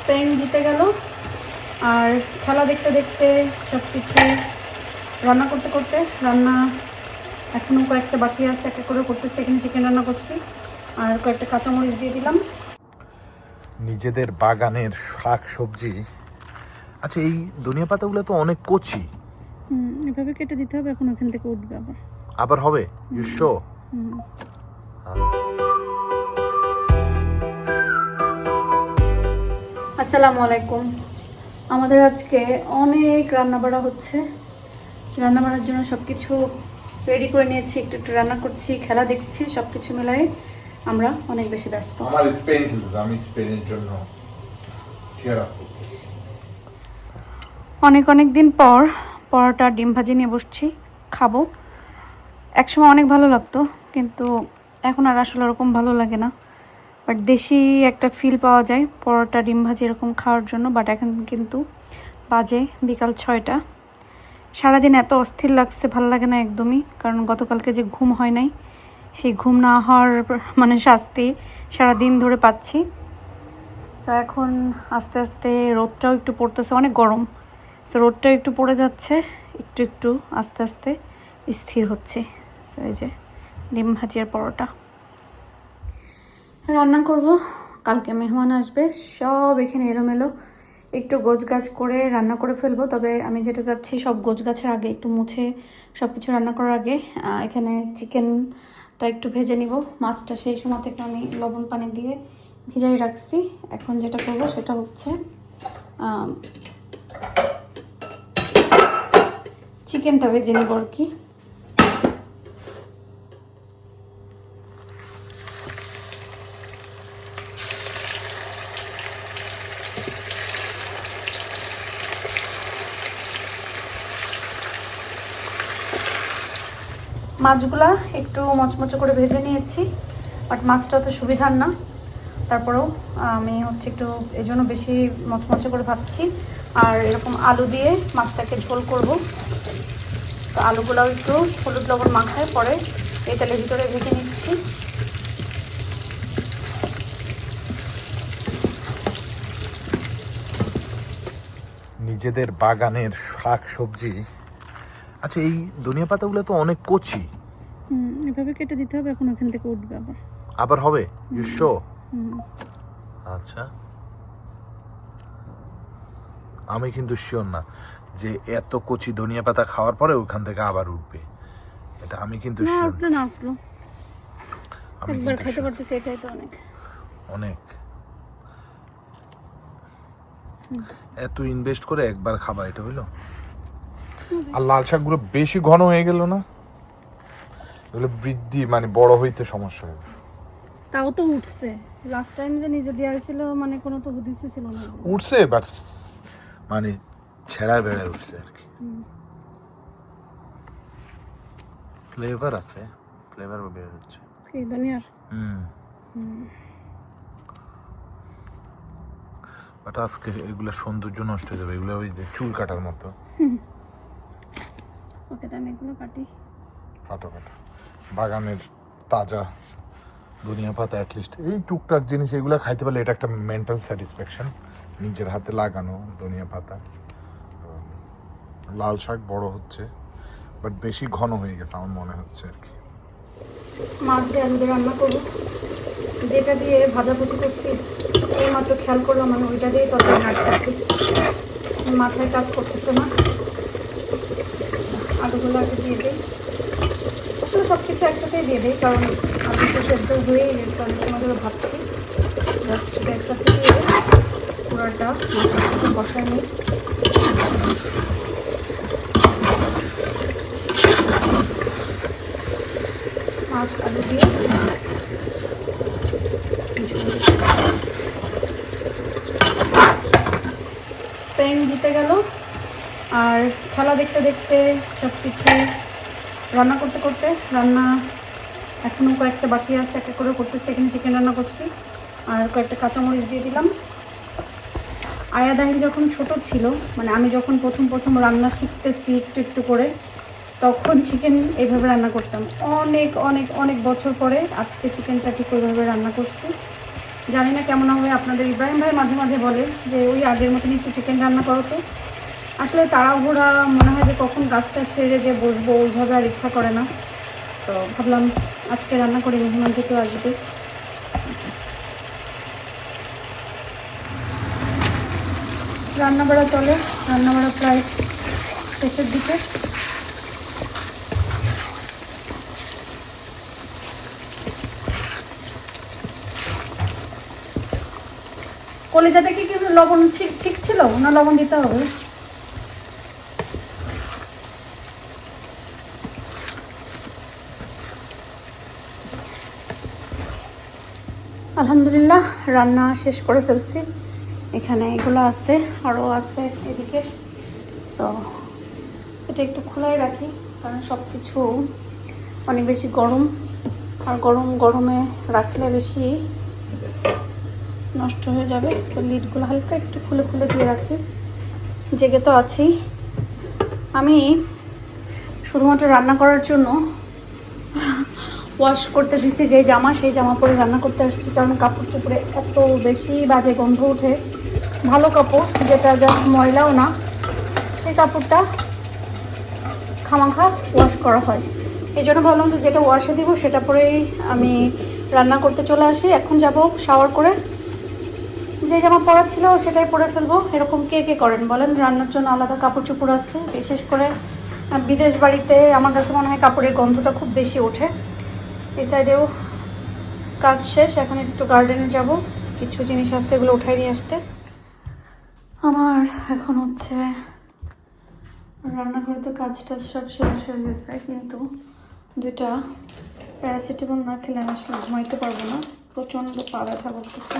Spain জিতে গেল। আর খেলা দেখতে দেখতে সব কিছু রান্না করতে করতে রান্না এখনও কয়েকটা বাকি আছে, একটা করে করতেছি। এখানে চিকেন রান্না করছি আর কয়েকটা কাঁচামরিচ দিয়ে দিলাম। নিজেদের বাগানের শাক সবজি। আচ্ছা, এই ধনিয়া পাতাগুলো তো অনেক কচি। এভাবে কেটে দিতে হবে, এখন ওখান থেকে উঠবে আবার আবার হবে। You show? আসসালামু আলাইকুম। আমাদের আজকে অনেক রান্নাবাড়া হচ্ছে। রান্নাবাড়ার জন্য সব কিছু রেডি করে নিয়েছি, একটু একটু রান্না করছি, খেলা দেখছি, সব কিছু মিলাই আমরা অনেক বেশি ব্যস্ত। আমার স্পেন খেলতে, আমি স্পেনের জন্য অনেক অনেক দিন পর পরোটা ডিম ভাজি নিয়ে বসছি, খাবো। একসময় অনেক ভালো লাগতো, কিন্তু এখন আর আসলে ওরকম ভালো লাগে না। বাট দেশি একটা ফিল পাওয়া যায় পরোটা ডিম ভাজি এরকম খাওয়ার জন্য। বাট এখন কিন্তু বাজে বিকাল 6টা। সারাদিন এত অস্থির লাগছে, ভালো লাগে না একদমই। কারণ গতকালকে যে ঘুম হয় নাই, সেই ঘুম না হওয়ার মানে শাস্তি সারাদিন ধরে পাচ্ছি। সো এখন আস্তে আস্তে রোদটাও একটু পড়তেছে, অনেক গরম। সো রোদটাও একটু পড়ে যাচ্ছে, একটু একটু আস্তে আস্তে স্থির হচ্ছে। সো এই যে ডিম ভাজি আর পরোটা রান্না করব। কালকে মেহমান আসবে, সব এখানে এলোমেলো, একটু গোছগাছ করে রান্না করে ফেলবো। তবে আমি যেটা চাচ্ছি, সব গোছগাছের আগে একটু মুছে সব কিছু রান্না করার আগে এখানে চিকেনটা একটু ভেজে নিব। মাছটা সেই সময় থেকে আমি লবণ পানি দিয়ে ভিজাই রাখছি। এখন যেটা করব সেটা হচ্ছে চিকেনটা ভেজে নিব আর কি। মাছগুলা একটু মচমচে করে ভেজে নিয়েছি, বাট মাছটা তো সুবিধার না। তারপরেও আমি হচ্ছে একটু এই জন্য বেশি মচমচে করে ভাবছি। আর এরকম আলু দিয়ে মাছটাকে ঝোল করব। তো আলুগুলাও একটু হলুদ লবণ মাখায় পরে এই তেলের ভিতরে ভেজে নিচ্ছি। নিজেদের বাগানের শাক সবজি। আচ্ছা, এই ধনিয়া পাতাগুলো তো অনেক কচি। এভাবে কেটে দিতে হবে, এখন ওখান থেকে উঠবে আবার আবার হবে। You show? আচ্ছা, আমি কিন্তু শিওর না যে এত কচি ধনিয়া পাতা খাওয়ার পরে ওখান থেকে আবার উঠবে। এটা আমি কিন্তু শিওর না। আমি একবার খাইতে পারতেছি, এটাই তো অনেক। অনেক এত ইনভেস্ট করে একবার খাবা, এটা হইলো? আর লাল শাকগুলো বেশি ঘন হয়ে গেল না? এগুলো বৃদ্ধি মানে বড় হইতে সমস্যা হবে। তাও তো উঠছে। লাস্ট টাইম যে নিজে দেওয়া ছিল, মানে কোনো তো হুদিসই ছিল না। উঠছে, বাট মানে ছেঁড়ায় বেড়ায় উঠছে আর কি। ফ্লেভার আছে, ফ্লেভার বের হচ্ছে কি ধনিয়ার। বাট আজকে এগুলো সৌন্দর্য নষ্ট হয়ে যাবে, এগুলো ওই যে চুল কাটার মতো। ওকে, তো আমি এগুলো কাটি। কাটা কাটা বাগানের তাজা ধনিয়া পাতা, অ্যাটলিস্ট এই টুকটাক জিনিস এগুলো খাইতে পারলে এটা একটা মেন্টাল স্যাটিসফ্যাকশন। নিজের হাতে লাগানো ধনিয়া পাতা। লাল শাক বড় হচ্ছে, বাট বেশি ঘন হয়ে গেছে আমার মনে হচ্ছে আর কি। মাছ দিয়ে আলু দিয়ে রান্না করবো। যেটা দিয়ে ভাজাভুজি করছি এই মাত্র খেয়াল করলাম, আমি ওইটা দিয়েই তরকারি নাড়তেছি, মাথায় কাজ করতেছে না। আলুগুলো আগে দিয়ে দিই, আসলে সব কিছু একসাথেই দিয়ে দিই, কারণ আলু তো সেদ্ধ হয়েই গেছে। আমি সময় ধরে ভাবছি জাস্ট একসাথে দিয়ে পুরাটা মাথায় বসায় নিই। মাছ আলু দিয়ে স্পেন জিতে গেল। আর খেলা দেখতে দেখতে সব কিছু রান্না করতে করতে রান্না এখনও কয়েকটা বাকি আছে, একটা করে করতেছি। এখানে চিকেন রান্না করছি আর কয়েকটা কাঁচামরিচ দিয়ে দিলাম। আয়া দাহিল যখন ছোট ছিল, মানে আমি যখন প্রথম রান্না শিখতেছি একটু একটু করে, তখন চিকেন এইভাবে রান্না করতাম। অনেক অনেক অনেক বছর পরে আজকে চিকেনটা ঠিক ওইভাবে রান্না করছি। জানি না কেমন হবে আপনাদের। ইব্রাহিম ভাই মাঝে মাঝে বলে যে ওই আগের মতন একটু চিকেন রান্না করো তো। আসলে তাড়াহুড়া মনে হয় যে কখন কাজটা সেরে যে বসবো, ওইভাবে আর ইচ্ছা করে না। তো ভাবলাম আজকে রান্না করে মেহমান যেহেতু আসবে। রান্নাবাড়া চলে, রান্নাবাড়া প্রায় শেষের দিকে। কলিজাতে কি কি লবণ ঠিক ছিল না লবণ দিতে হবে? আলহামদুলিল্লাহ রান্না শেষ করে ফেলছি। এখানে এগুলো আছে, আরও আছে এদিকে। তো এটা একটু খোলাই রাখি, কারণ সব কিছু অনেক বেশি গরম, আর গরমে রাখলে বেশি নষ্ট হয়ে যাবে। সো লিডগুলো হালকা একটু খুলে দিয়ে রাখি। জেগে তো আছেই। আমি শুধুমাত্র রান্না করার জন্য ওয়াশ করতে দিছি যে জামা, সেই জামা পরে রান্না করতে আসছি, কারণ কাপড় চোপড়ে এত বেশি বাজে গন্ধ ওঠে। ভালো কাপড় যেটা যা ময়লাও না, সেই কাপড়টা খামাখা ওয়াশ করা হয়। এই জন্য ভাবলাম যে যেটা ওয়াশে দিব সেটা পরেই আমি রান্না করতে চলে আসি। এখন যাব শাওয়ার করে, যে জামা পরা ছিল সেটাই পরে ফেলবো। এরকম কে কে করেন বলেন? রান্নার জন্য আলাদা কাপড় চোপড় আছে। বিশেষ করে বিদেশ বাড়িতে আমার কাছে মনে হয় কাপড়ের গন্ধটা খুব বেশি ওঠে। এই সাইডেও কাজ শেষ, এখন একটু গার্ডেনে যাব, কিছু জিনিস আসতে এগুলো উঠাই নিয়ে আসতে। আমার এখন হচ্ছে রান্নাঘরে তো কাজ টাজ সব শেষ হয়ে গেছে, কিন্তু দুইটা প্যারাসিটামল না খেলে আমি আসলে ঘুমাইতে পারবো না। প্রচণ্ড পা ব্যথা করতেছে,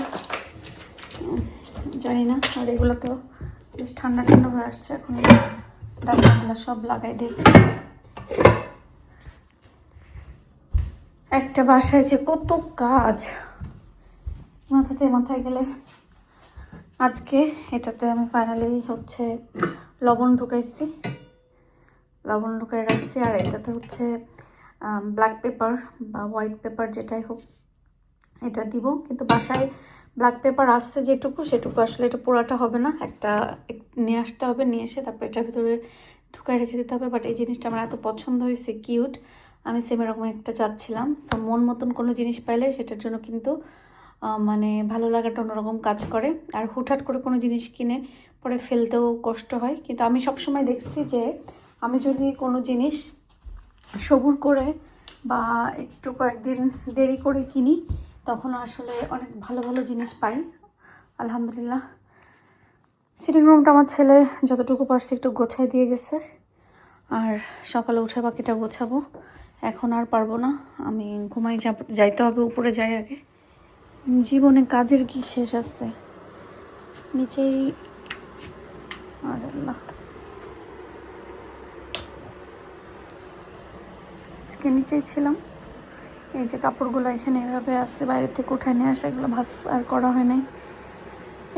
জানি না। আর এগুলো তো বেশ ঠান্ডা ঠান্ডা হয়ে আসছে, এখন ডাক্তারগুলো সব লাগাই দিই। একটা বাসায় যে কত কাজ, মাথায় গেলে। আজকে এটাতে আমি ফাইনালি হচ্ছে লবণ ঢুকাই রাখছি। আর এটাতে হচ্ছে ব্ল্যাক পেপার বা হোয়াইট পেপার যেটাই হোক এটা দিব। কিন্তু বাসায় ব্ল্যাক পেপার আসছে যেটুকু, সেটুকু আসলে এটা পোড়াটা হবে না। একটা নিয়ে আসতে হবে, নিয়ে এসে তারপর এটার ভিতরে ঢুকাই রেখে দিতে হবে। বাট এই জিনিসটা আমার এত পছন্দ হয়েছে, কিউট, আমি সেম এরকম একটা চাচ্ছিলাম। তো মন মতন কোনো জিনিস পাইলে সেটার জন্য কিন্তু মানে ভালো লাগাটা অন্যরকম কাজ করে। আর হুটহাট করে কোনো জিনিস কিনে পরে ফেলতেও কষ্ট হয়। কিন্তু আমি সবসময় দেখছি যে আমি যদি কোনো জিনিস সবুর করে বা একটু কয়েকদিন দেরি করে কিনি, তখন আসলে অনেক ভালো ভালো জিনিস পাই। আলহামদুলিল্লাহ সিটিং রুমটা আমার ছেলে যতটুকু পারছে একটু গোছায় দিয়ে গেছে, আর সকালে উঠে বাকিটা গোছাবো। এখন আর পারবো না, আমি ঘুমাই যাইতে হবে, উপরে যাই আগে। জীবনে কাজের কি শেষ আছে? নিচেই আল্লাহ, আজকে নিচেই ছিলাম। এই যে কাপড়গুলো এখানে এভাবে আসছে, বাইরে থেকে উঠায় নিয়ে আসে, এগুলো ভাস আর করা হয় নাই,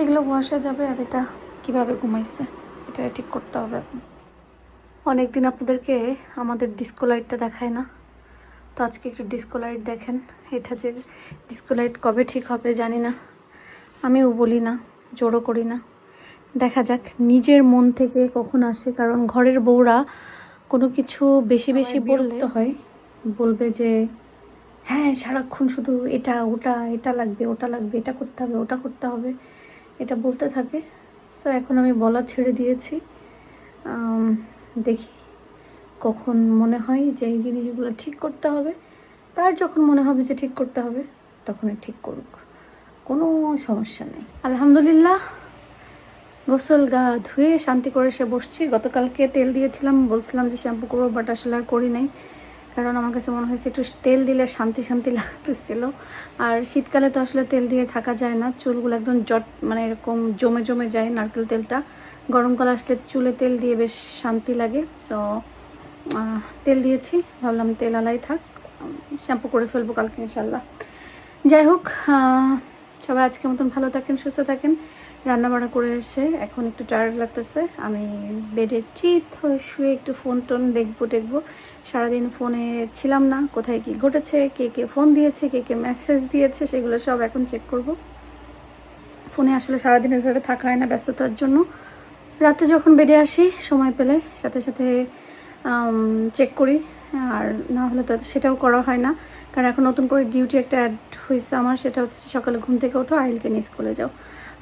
এগুলো ওয়াশে যাবে। আর এটা কিভাবে ঘুমাইছে এটা ঠিক করতে হবে এখন। অনেকদিন আপনাদেরকে আমাদের ডিস্কো লাইটটা দেখায় না, তো আজকে একটু ডিস্কো লাইট দেখেন। এটা যে ডিস্কো লাইট কবে ঠিক হবে জানি না, আমিও বলি না, জোরও করি না, দেখা যাক নিজের মন থেকে কখন আসে। কারণ ঘরের বউরা কোনো কিছু বেশি বেশি বলতে হয়, বলবে যে হ্যাঁ সারাক্ষণ শুধু এটা ওটা, এটা লাগবে ওটা লাগবে, এটা করতে হবে ওটা করতে হবে, এটা বলতে থাকে। তো এখন আমি বলা ছেড়ে দিয়েছি। দেখি কখন মনে হয় যে এই জিনিসগুলো ঠিক করতে হবে, তার যখন মনে হবে যে ঠিক করতে হবে তখনই ঠিক করুক, কোনো সমস্যা নেই। আলহামদুলিল্লাহ গোসল গা ধুয়ে শান্তি করে সে বসছি। গতকালকে তেল দিয়েছিলাম, বলছিলাম যে শ্যাম্পু করবো, বাট আসলে আর করি নাই, কারণ আমার কাছে মনে হয়েছে একটু তেল দিলে শান্তি শান্তি লাগতেছিল। আর শীতকালে তো আসলে তেল দিয়ে থাকা যায় না, চুলগুলো একদম মানে এরকম জমে জমে যায় নারকেল তেলটা। গরমকাল আসলে চুলে তেল দিয়ে বেশ শান্তি লাগে। সো তেল দিয়েছি, ভাবলাম তেল আলাই থাক, শ্যাম্পু করে ফেলবো কালকে ইনশাল্লাহ। যাই হোক, সবাই আজকের মতন ভালো থাকেন, সুস্থ থাকেন। রান্নাবান্না করে এসে এখন একটু টায়ার্ড লাগতেছে, আমি বেডে চিত হয়ে শুয়ে একটু ফোন টোন দেখবো। সারাদিন ফোনে ছিলাম না, কোথায় কি ঘটেছে, কে কে ফোন দিয়েছে, কে কে মেসেজ দিয়েছে, সেগুলো সব এখন চেক করব। ফোনে আসলে সারাদিন ওইভাবে থাকা হয় না ব্যস্ততার জন্য। রাতে যখন বেডে আসি সময় পেলে সাথে সাথে চেক করি, আর না হলে তো সেটাও করা হয় না, কারণ এখন নতুন করে ডিউটি একটা অ্যাড হয়েছে আমার, সেটা হচ্ছে সকালে ঘুম থেকে ওঠো আইলকে নিয়ে স্কুলে যাও।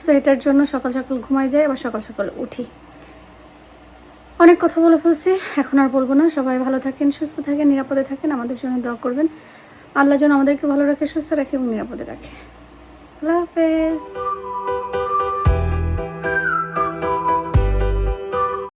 সো এটার জন্য সকাল সকাল ঘুমাই যায়, আবার সকাল সকাল উঠি। অনেক কথা বলে ফেলছি, এখন আর বলবো না। সবাই ভালো থাকেন, সুস্থ থাকেন, নিরাপদে থাকেন, আমাদের জন্য দোয়া করবেন। আল্লাহ যেন আমাদেরকে ভালো রাখে, সুস্থ রাখে এবং নিরাপদে রাখে। আল্লাহ হাফেজ।